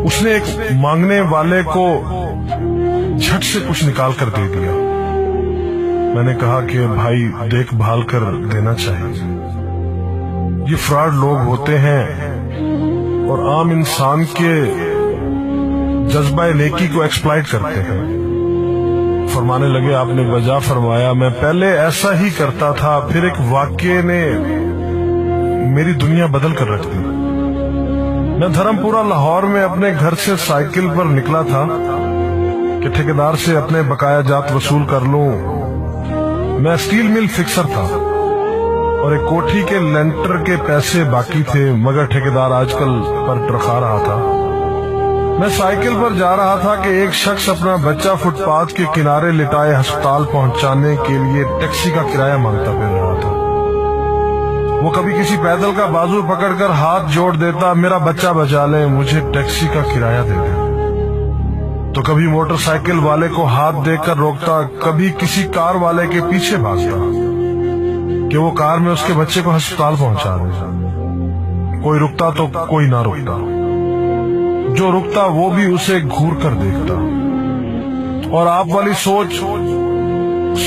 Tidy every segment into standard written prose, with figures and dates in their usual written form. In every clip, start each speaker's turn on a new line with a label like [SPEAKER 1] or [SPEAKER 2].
[SPEAKER 1] اس نے ایک مانگنے والے کو جھٹ سے کچھ نکال کر دے دیا۔ میں نے کہا کہ بھائی دیکھ بھال کر دینا چاہیے، یہ فراڈ لوگ ہوتے ہیں اور عام انسان کے جذبہ نیکی کو ایکسپلائٹ کرتے ہیں۔ فرمانے لگے آپ نے وجہ فرمایا میں پہلے ایسا ہی کرتا تھا، پھر ایک واقعے نے میری دنیا بدل کر رکھ دی۔ میں دھرم پورہ لاہور میں اپنے گھر سے سائیکل پر نکلا تھا کہ ٹھیکیدار سے اپنے بقایا جات وصول کر لوں۔ میں اسٹیل مل فکسر تھا اور ایک کوٹھی کے لینٹر کے پیسے باقی تھے، مگر ٹھیکیدار آج کل پر ٹرخا رہا تھا۔ میں سائیکل پر جا رہا تھا کہ ایک شخص اپنا بچہ فٹ پاتھ کے کنارے لٹائے ہسپتال پہنچانے کے لیے ٹیکسی کا کرایہ مانگتا پھر رہا تھا۔ وہ کبھی کسی پیدل کا بازو پکڑ کر ہاتھ جوڑ دیتا، میرا بچہ بچا لے، مجھے ٹیکسی کا کرایہ دے دے۔ تو کبھی موٹر سائیکل والے کو ہاتھ دے کر روکتا، کبھی کسی کار والے کے پیچھے بھاگتا کہ وہ کار میں اس کے بچے کو ہسپتال پہنچا دے۔ کوئی رکتا تو کوئی نہ رکتا، جو رکتا وہ بھی اسے گھور کر دیکھتا اور آپ والی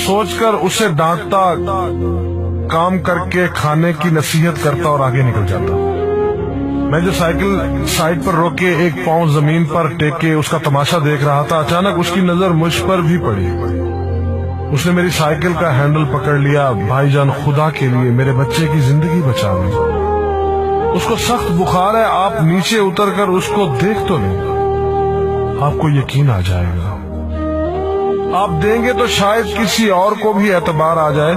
[SPEAKER 1] سوچ کر اسے ڈانٹتا، کام کر کے کھانے کی نصیحت کرتا اور آگے نکل جاتا۔ میں جو سائیکل سائیڈ پر روک کے ایک پاؤں زمین پر ٹیک کے اس کا تماشا دیکھ رہا تھا، اچانک اس کی نظر مجھ پر بھی پڑی۔ اس نے میری سائیکل کا ہینڈل پکڑ لیا۔ بھائی جان خدا کے لیے میرے بچے کی زندگی بچا لیں، اس کو سخت بخار ہے، آپ نیچے اتر کر اس کو دیکھ تو لیں، آپ کو یقین آ جائے گا۔ آپ دیں گے تو شاید کسی اور کو بھی اعتبار آ جائے،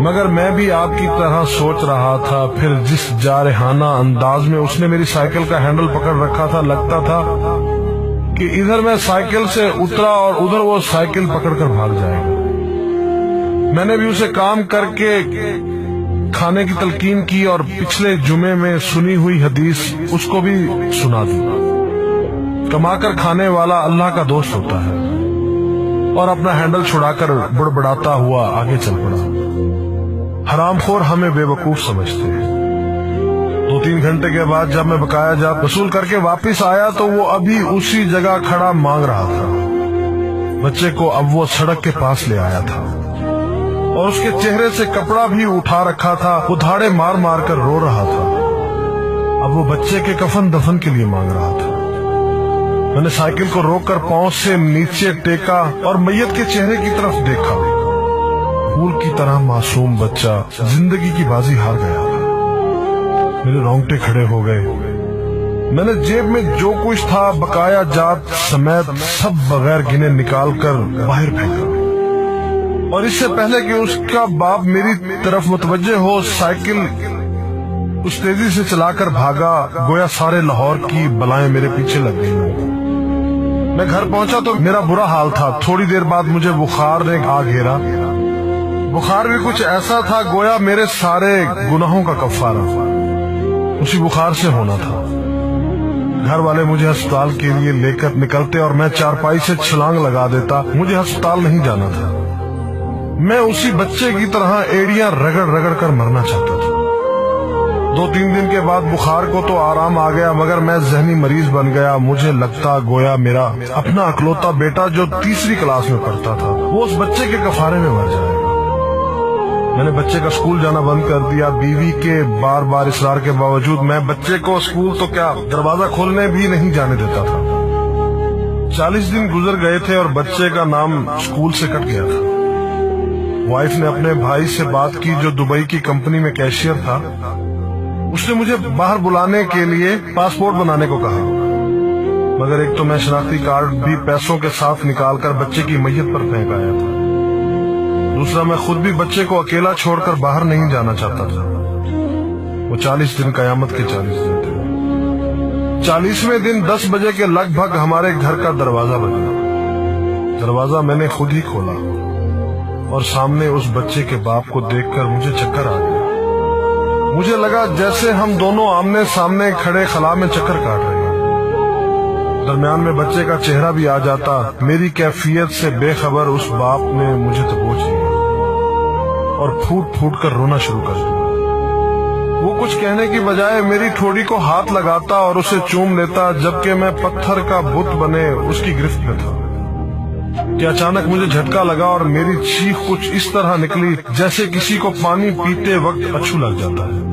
[SPEAKER 1] مگر میں بھی آپ کی طرح سوچ رہا تھا۔ پھر جس جارحانہ انداز میں اس نے میری سائیکل کا ہینڈل پکڑ رکھا تھا، لگتا تھا کہ ادھر میں سائیکل سے اترا اور ادھر وہ سائیکل پکڑ کر بھاگ جائے گا۔ میں نے بھی اسے کام کر کے کھانے کی تلقین کی اور پچھلے جمعے میں سنی ہوئی حدیث اس کو بھی سنا دی۔ کما کر کھانے والا اللہ کا دوست ہوتا ہے، اور اپنا ہینڈل چھڑا کر بڑبڑاتا ہوا آگے چل پڑا۔ حرام خور ہمیں بے وقوف سمجھتے ہیں۔ 2-3 گھنٹے کے بعد جب میں بقایا جات وصول کر کے واپس آیا تو وہ ابھی اسی جگہ کھڑا مانگ رہا تھا۔ بچے کو اب وہ سڑک کے پاس لے آیا تھا اور اس کے چہرے سے کپڑا بھی اٹھا رکھا تھا، وہ دھاڑے مار مار کر رو رہا تھا۔ اب وہ بچے کے کفن دفن کے لیے مانگ رہا تھا۔ میں نے سائیکل کو روک کر پاؤں سے نیچے ٹیکا اور میت کے چہرے کی طرف دیکھا۔ پھول کی طرح معصوم بچہ زندگی کی بازی ہار گیا تھا۔ میرے رونگٹے کھڑے ہو گئے۔ میں نے جیب میں جو کچھ تھا بقایا جات سمیت سب بغیر گنے نکال کر باہر پھینکا، اور اس سے پہلے کہ اس کا باپ میری طرف متوجہ ہو، سائیکل اس تیزی سے چلا کر بھاگا، گویا سارے لاہور کی بلائیں میرے پیچھے لگ گئی۔ میں گھر پہنچا تو میرا برا حال تھا۔ تھوڑی دیر بعد مجھے بخار نے آ گھیرا۔ بخار بھی کچھ ایسا تھا گویا میرے سارے گناہوں کا کفارہ اسی بخار سے ہونا تھا۔ گھر والے مجھے ہسپتال کے لیے لے کر نکلتے اور میں چارپائی سے چھلانگ لگا دیتا۔ مجھے ہسپتال نہیں جانا تھا، میں اسی بچے کی طرح ایڑیاں رگڑ رگڑ کر مرنا چاہتا تھا۔ 2-3 دن کے بعد بخار کو تو آرام آ گیا، مگر میں ذہنی مریض بن گیا۔ مجھے لگتا گویا میرا اپنا اکلوتا بیٹا جو 3ری کلاس میں پڑھتا تھا وہ اس بچے کے کفارے میں مر جائے گا۔ میں نے بچے کا اسکول جانا بند کر دیا۔ بیوی کے بار بار اصرار کے باوجود میں بچے کو اسکول تو کیا دروازہ کھولنے بھی نہیں جانے دیتا تھا۔ 40 دن گزر گئے تھے اور بچے کا نام اسکول سے کٹ گیا تھا۔ وائف نے اپنے بھائی سے بات کی جو دبئی کی کمپنی میں کیشیئر تھا۔ اس نے مجھے باہر بلانے کے لیے پاسپورٹ بنانے کو کہا، مگر ایک تو میں شناختی کارڈ بھی پیسوں کے ساتھ نکال کر بچے کی میت پر پھینک آیا تھا، دوسرا میں خود بھی بچے کو اکیلا چھوڑ کر باہر نہیں جانا چاہتا تھا۔ وہ 40 دن قیامت کے 40 دن تھے۔ 40ویں دن 10 بجے کے لگ بھگ ہمارے گھر کا دروازہ بجا۔ دروازہ میں نے خود ہی کھولا اور سامنے اس بچے کے باپ کو دیکھ کر مجھے چکر آ گیا۔ مجھے لگا جیسے ہم دونوں آمنے سامنے کھڑے خلا میں چکر کاٹ رہے ہیں۔ درمیان میں بچے کا چہرہ بھی آ جاتا۔ میری کیفیت سے بے خبر اس باپ نے مجھے دبوچ لیا اور پھوٹ پھوٹ کر رونا شروع کر دیا۔ وہ کچھ کہنے کی بجائے میری ٹھوڑی کو ہاتھ لگاتا اور اسے چوم لیتا، جبکہ میں پتھر کا بت بنے اس کی گرفت میں تھا کہ اچانک مجھے جھٹکا لگا اور میری چیخ کچھ اس طرح نکلی جیسے کسی کو پانی پیتے وقت اچھو لگ جاتا ہے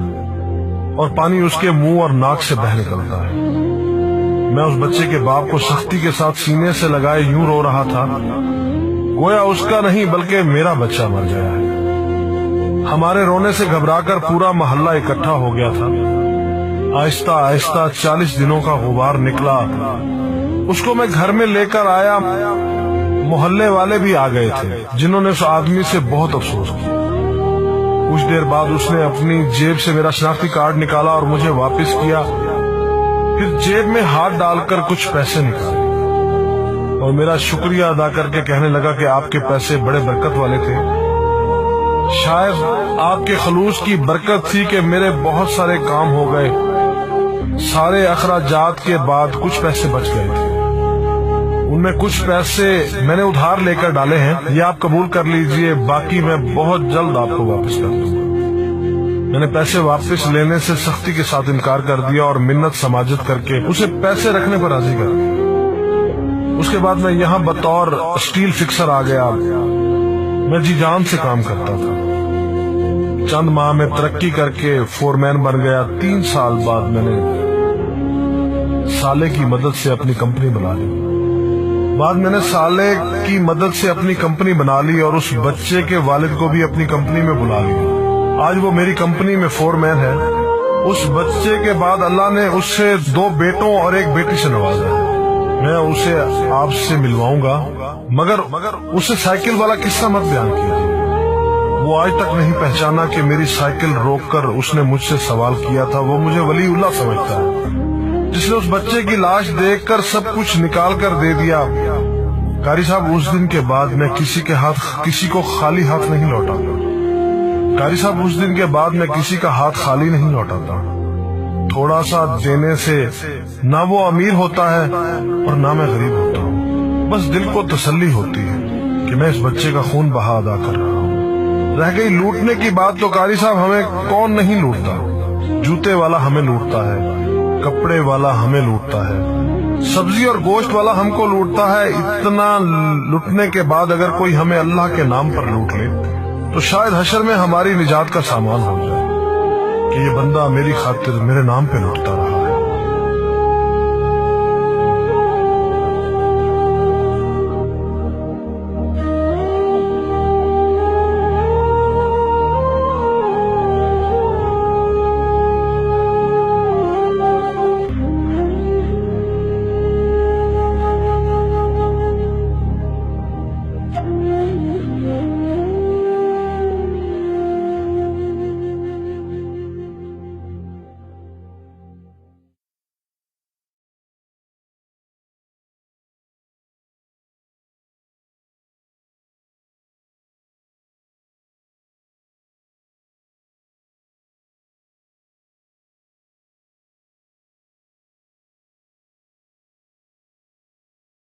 [SPEAKER 1] اور پانی اس کے منہ اور ناک سے بہہ نکلتا ہے۔ میں اس بچے کے باپ کو سختی کے ساتھ سینے سے لگائے یوں رو رہا تھا گویا اس کا نہیں بلکہ میرا بچہ مر گیا ہے۔ ہمارے رونے سے گھبرا کر پورا محلہ اکٹھا ہو گیا تھا۔ آہستہ آہستہ 40 دنوں کا غبار نکلا، اس کو میں گھر میں لے کر آیا۔ محلے والے بھی آ گئے تھے جنہوں نے اس آدمی سے بہت افسوس کیا۔ کچھ دیر بعد اس نے اپنی جیب سے میرا شناختی کارڈ نکالا اور مجھے واپس کیا، پھر جیب میں ہاتھ ڈال کر کچھ پیسے نکالے اور میرا شکریہ ادا کر کے کہنے لگا کہ آپ کے پیسے بڑے برکت والے تھے، شاید آپ کے خلوص کی برکت تھی کہ میرے بہت سارے کام ہو گئے۔ سارے اخراجات کے بعد کچھ پیسے بچ گئے تھے، ان میں کچھ پیسے میں نے ادھار لے کر ڈالے ہیں، یہ آپ قبول کر لیجئے، باقی میں بہت جلد آپ کو واپس کر دوں گا۔ میں نے پیسے واپس لینے سے سختی کے ساتھ انکار کر دیا اور منت سماجت کر کے اسے پیسے رکھنے پر راضی کر دیا۔ اس کے بعد میں یہاں بطور اسٹیل فکسر آ گیا۔ میں جی جان سے کام کرتا تھا، چند ماہ میں ترقی کر کے فور مین بن گیا۔ 3 سال بعد میں نے سالے کی مدد سے اپنی کمپنی بنا لی۔ اور اس بچے کے والد کو بھی اپنی کمپنی میں بلا لیا۔ آج وہ میری کمپنی میں فور مین ہے۔ اس بچے کے بعد اللہ نے اس سے 2 بیٹوں اور 1 بیٹی سے نوازا ہے۔ میں اسے آپ سے ملواؤں گا، مگر اسے سائیکل والا قصہ مت بیان کیجیے۔ وہ آج تک نہیں پہچانا کہ میری سائیکل روک کر اس نے مجھ سے سوال کیا تھا۔ وہ مجھے ولی اللہ سمجھتا ہے، جس نے اس بچے کی لاش دیکھ کر سب کچھ نکال کر دے دیا۔ قاری صاحب، اس دن کے بعد میں کسی کو خالی ہاتھ نہیں لوٹاتا۔ قاری صاحب، اس دن کے بعد میں کسی کا ہاتھ خالی نہیں لوٹاتا۔ تھوڑا سا دینے سے نہ وہ امیر ہوتا ہے اور نہ میں غریب ہوتا ہوں۔ بس دل کو تسلی ہوتی ہے کہ میں اس بچے کا خون بہا ادا کر رہا ہوں۔ رہ گئی لوٹنے کی بات تو قاری صاحب ہمیں کون نہیں لوٹتا۔ جوتے والا ہمیں لوٹتا ہے، کپڑے والا ہمیں لوٹتا ہے، سبزی اور گوشت والا ہم کو لوٹتا ہے۔ اتنا لوٹنے کے بعد اگر کوئی ہمیں اللہ کے نام پر لوٹ لے تو شاید حشر میں ہماری نجات کا سامان ہو جائے کہ یہ بندہ میری خاطر میرے نام پہ لوٹتا رہا۔